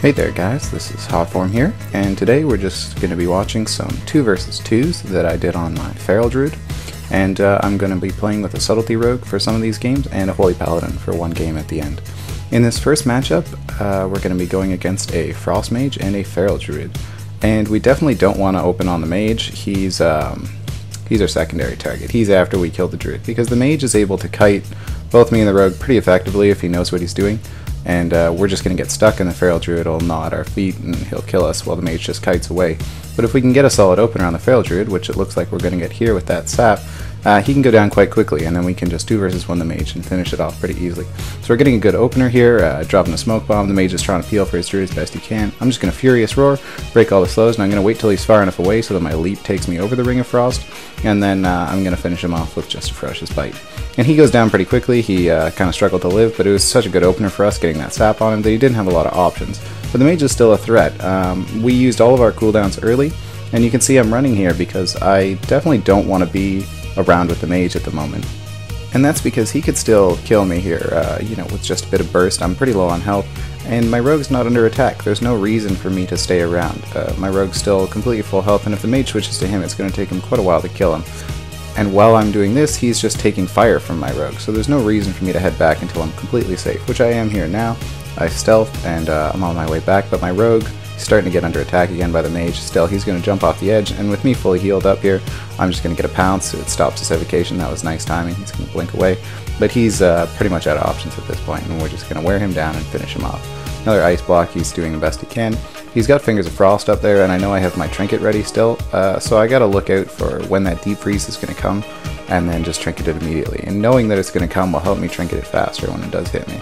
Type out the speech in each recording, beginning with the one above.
Hey there guys, this is Hotform here, and today we're just going to be watching some 2 versus 2s that I did on my Feral Druid, and I'm going to be playing with a Subtlety Rogue for some of these games and a Holy Paladin for one game at the end. In this first matchup, we're going to be going against a Frost Mage and a Feral Druid, and we definitely don't want to open on the Mage. He's our secondary target. He's after we kill the Druid, because the Mage is able to kite both me and the Rogue pretty effectively if he knows what he's doing. And we're just going to get stuck, and the Feral Druid will gnaw at our feet and he'll kill us while the Mage just kites away. But if we can get a solid opener on the Feral Druid, which it looks like we're going to get here with that sap, he can go down quite quickly, and then we can just 2 versus 1 the Mage and finish it off pretty easily. So we're getting a good opener here, dropping a smoke bomb. The Mage is trying to peel for his Druid as best he can. I'm just going to Furious Roar, break all the slows, and I'm going to wait till he's far enough away so that my leap takes me over the Ring of Frost, and then I'm going to finish him off with just a Ferocious Bite. And he goes down pretty quickly. He kind of struggled to live, but it was such a good opener for us getting that sap on him that he didn't have a lot of options. But the Mage is still a threat. We used all of our cooldowns early, and you can see I'm running here because I definitely don't want to be around with the Mage at the moment. And that's because he could still kill me here, you know, with just a bit of burst. I'm pretty low on health, and my Rogue's not under attack. There's no reason for me to stay around. My Rogue's still completely full health, and if the Mage switches to him, it's going to take him quite a while to kill him. And while I'm doing this, he's just taking fire from my Rogue, so there's no reason for me to head back until I'm completely safe, which I am here now. I stealthed, and I'm on my way back, but my Rogue is starting to get under attack again by the Mage. Still, he's going to jump off the edge, and with me fully healed up here, I'm just going to get a pounce. It stops his evocation. That was nice timing. He's going to blink away, but he's pretty much out of options at this point, and we're just going to wear him down and finish him off. Another ice block. He's doing the best he can. He's got Fingers of Frost up there, and I know I have my trinket ready still, so I gotta look out for when that deep freeze is going to come, and then just trinket it immediately. And knowing that it's going to come will help me trinket it faster when it does hit me.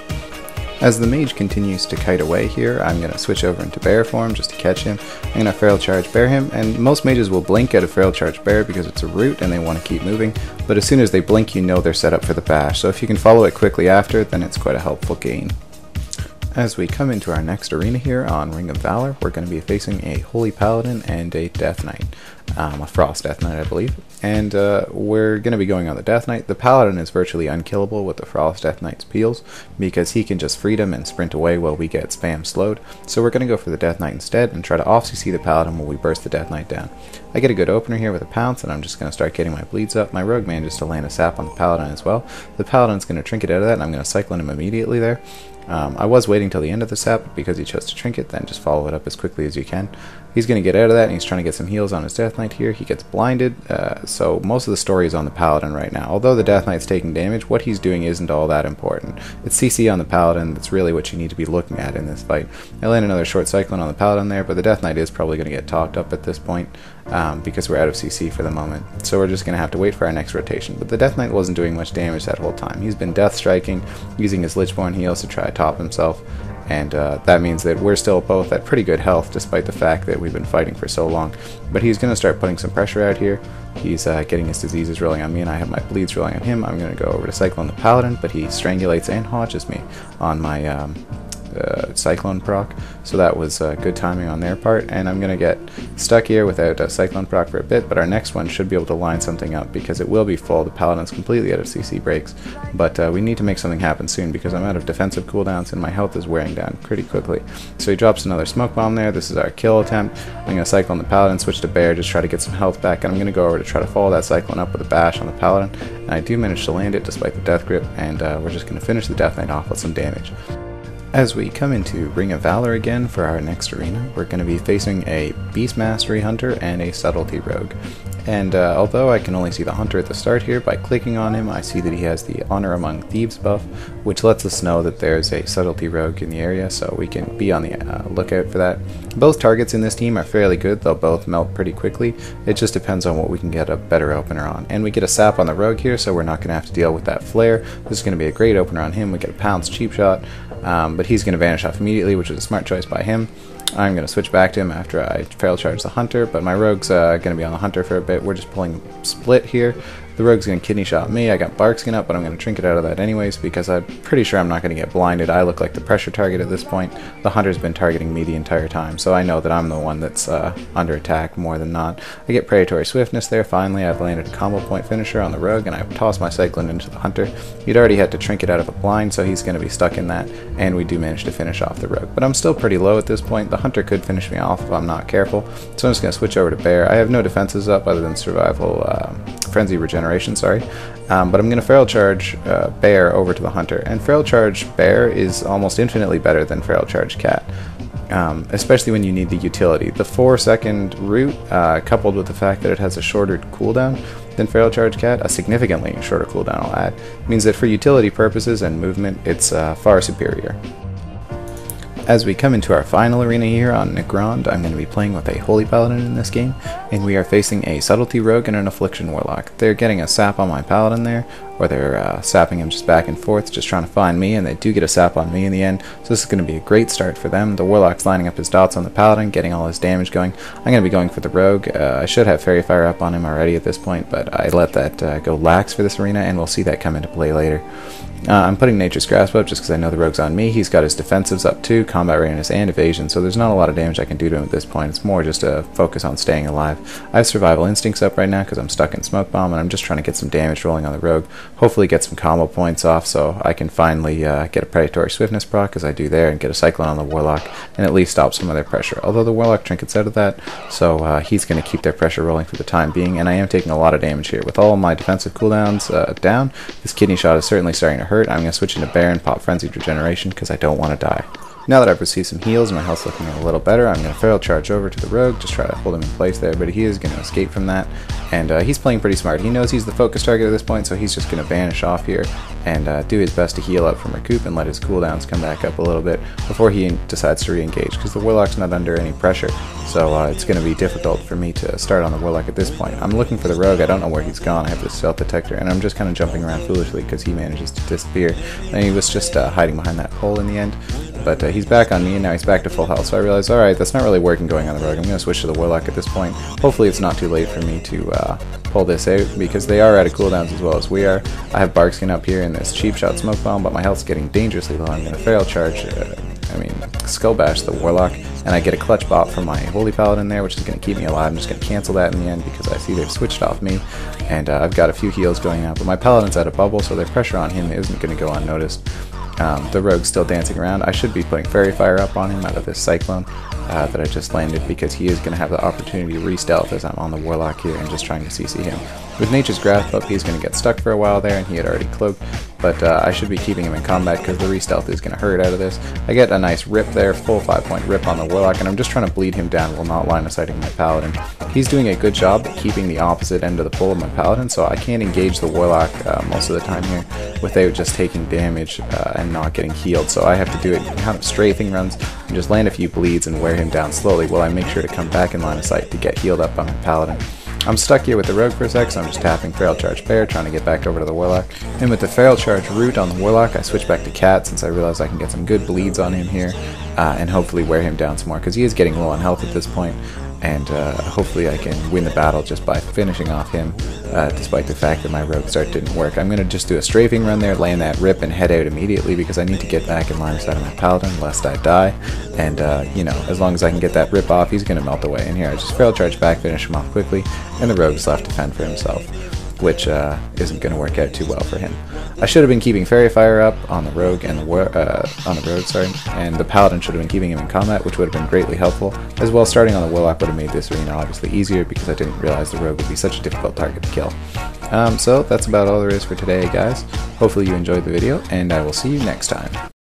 As the Mage continues to kite away here, I'm going to switch over into bear form just to catch him. I'm going to Feral Charge Bear him, and most Mages will blink at a Feral Charge Bear because it's a root and they want to keep moving, but as soon as they blink you know they're set up for the bash, so if you can follow it quickly after, then it's quite a helpful gain. As we come into our next arena here on Ring of Valor, we're going to be facing a Holy Paladin and a Death Knight. A Frost Death Knight, I believe. And we're going to be going on the Death Knight. The Paladin is virtually unkillable with the Frost Death Knight's peels, because he can just freedom and sprint away while we get spam slowed. So we're going to go for the Death Knight instead and try to off-CC the Paladin while we burst the Death Knight down. I get a good opener here with a pounce, and I'm just going to start getting my bleeds up. My Rogue manages to land a sap on the Paladin as well. The Paladin's going to trinket out of that, and I'm going to cyclone him immediately there. I was waiting till the end of the sap, but because he chose to trinket, then just follow it up as quickly as you can. He's going to get out of that, and he's trying to get some heals on his Death Knight here. He gets blinded, so most of the story is on the Paladin right now. Although the Death Knight's taking damage, what he's doing isn't all that important. It's CC on the Paladin that's really what you need to be looking at in this fight. I land another short cyclone on the Paladin there, but the Death Knight is probably going to get talked up at this point, because we're out of CC for the moment. So we're just going to have to wait for our next rotation. But the Death Knight wasn't doing much damage that whole time. He's been death striking, using his Lichborn heals to try to top himself. And that means that we're still both at pretty good health despite the fact that we've been fighting for so long. But he's going to start putting some pressure out here. He's getting his diseases rolling on me, and I have my bleeds rolling on him. I'm going to go over to Cyclone the Paladin, but he strangulates and haunches me on my Cyclone proc, so that was good timing on their part, and I'm going to get stuck here without a Cyclone proc for a bit, but our next one should be able to line something up because it will be full. The Paladin's completely out of CC breaks, but we need to make something happen soon because I'm out of defensive cooldowns and my health is wearing down pretty quickly. So he drops another smoke bomb there. This is our kill attempt. I'm going to Cyclone the Paladin, switch to Bear, just try to get some health back, and I'm going to go over to try to follow that Cyclone up with a bash on the Paladin, and I do manage to land it despite the death grip, and we're just going to finish the Death Knight off with some damage. As we come into Ring of Valor again for our next arena, we're going to be facing a Beast Mastery Hunter and a Subtlety Rogue. And although I can only see the Hunter at the start here, by clicking on him I see that he has the Honor Among Thieves buff, which lets us know that there's a Subtlety Rogue in the area, so we can be on the lookout for that. Both targets in this team are fairly good, they'll both melt pretty quickly. It just depends on what we can get a better opener on. And we get a sap on the Rogue here, so we're not going to have to deal with that flare. This is going to be a great opener on him. We get a pounce cheap shot, but he's going to vanish off immediately, which was a smart choice by him. I'm going to switch back to him after I Feral Charge the Hunter, but my Rogue's going to be on the Hunter for a bit. We're just pulling split here. The rogue's going to kidney shot me. I got bark skin up, but I'm going to trinket out of that anyways because I'm pretty sure I'm not going to get blinded. I look like the pressure target at this point. The hunter's been targeting me the entire time, so I know that I'm the one that's under attack more than not. I get predatory swiftness there. Finally, I've landed a combo point finisher on the rogue, and I toss my cyclone into the hunter. He'd already had to trinket out of a blind, so he's going to be stuck in that, and we do manage to finish off the rogue. But I'm still pretty low at this point. The hunter could finish me off if I'm not careful, so I'm just going to switch over to bear. I have no defenses up other than survival, frenzy regeneration, sorry. But I'm going to feral charge bear over to the hunter, and feral charge bear is almost infinitely better than feral charge cat. Especially when you need the utility. The 4-second root, coupled with the fact that it has a shorter cooldown than feral charge cat, a significantly shorter cooldown I'll add, means that for utility purposes and movement, it's far superior. As we come into our final arena here on Negrand, I'm going to be playing with a Holy Paladin in this game, and we are facing a Subtlety Rogue and an Affliction Warlock. They're getting a sap on my Paladin there, or they're sapping him just back and forth, just trying to find me, and they do get a sap on me in the end, so this is going to be a great start for them. The Warlock's lining up his dots on the Paladin, getting all his damage going. I'm going to be going for the Rogue. I should have Fairy Fire up on him already at this point, but I let that go lax for this arena, and we'll see that come into play later. I'm putting Nature's Grasp up just because I know the rogue's on me. He's got his defensives up too, combat readiness and evasion, so there's not a lot of damage I can do to him at this point. It's more just a focus on staying alive. I have Survival Instincts up right now because I'm stuck in Smoke Bomb, and I'm just trying to get some damage rolling on the rogue. Hopefully get some combo points off so I can finally get a Predatory Swiftness proc, as I do there, and get a Cyclone on the Warlock, and at least stop some of their pressure. Although the Warlock trinkets out of that, so he's going to keep their pressure rolling for the time being, and I am taking a lot of damage here. With all of my defensive cooldowns down, this kidney shot is certainly starting to hurt. I'm going to switch into Bear and pop Frenzied Regeneration because I don't want to die. Now that I've received some heals and my health's looking a little better, I'm going to feral charge over to the rogue, just try to hold him in place there, but he is going to escape from that, and he's playing pretty smart. He knows he's the focus target at this point, so he's just going to vanish off here and do his best to heal up from recoup and let his cooldowns come back up a little bit before he decides to re-engage, because the Warlock's not under any pressure, so it's going to be difficult for me to start on the Warlock at this point. I'm looking for the rogue. I don't know where he's gone. I have this stealth detector, and I'm just kind of jumping around foolishly because he manages to disappear, and he was just hiding behind that pole in the end. But he's back on me, and now he's back to full health, so I realized, alright, that's not really working going on the rogue. I'm going to switch to the Warlock at this point. Hopefully it's not too late for me to pull this out, because they are out of cooldowns as well as we are. I have Barkskin up here in this Cheap Shot Smoke Bomb, but my health's getting dangerously low. I'm going to feral charge, Skull Bash the Warlock, and I get a clutch bop from my Holy Paladin there, which is going to keep me alive. I'm just going to cancel that in the end because I see they've switched off me, and I've got a few heals going out, but my Paladin's at a bubble, so their pressure on him isn't going to go unnoticed. The rogue's still dancing around. I should be putting Fairy Fire up on him out of this Cyclone that I just landed, because he is going to have the opportunity to re-stealth as I'm on the Warlock here and just trying to CC him. With Nature's Grasp up, he's going to get stuck for a while there, and he had already cloaked, but I should be keeping him in combat because the re-stealth is going to hurt out of this. I get a nice rip there, full 5-point rip on the Warlock, and I'm just trying to bleed him down while not line of sighting my Paladin. He's doing a good job keeping the opposite end of the pull of my Paladin, so I can't engage the Warlock most of the time here without just taking damage and not getting healed, so I have to do it kind of strafing runs and just land a few bleeds and wear him down slowly while I make sure to come back in line of sight to get healed up on my Paladin. I'm stuck here with the rogue for a sec, so I'm just tapping Feral Charge Bear, trying to get back over to the Warlock. And with the Feral Charge Root on the Warlock, I switch back to Cat since I realize I can get some good bleeds on him here and hopefully wear him down some more, because he is getting low on health at this point. And hopefully I can win the battle just by finishing off him, despite the fact that my rogue start didn't work. I'm going to just do a strafing run there, land that rip, and head out immediately because I need to get back in line of sight of my Paladin lest I die. And, as long as I can get that rip off, he's going to melt away. And here, I just Feral Charge back, finish him off quickly, and the rogue's left to fend for himself, which isn't going to work out too well for him. I should have been keeping Fairy Fire up on the rogue and and the Paladin should have been keeping him in combat, which would have been greatly helpful. As well, starting on the Warlock would have made this arena obviously easier because I didn't realize the rogue would be such a difficult target to kill. So that's about all there is for today, guys. Hopefully you enjoyed the video, and I will see you next time.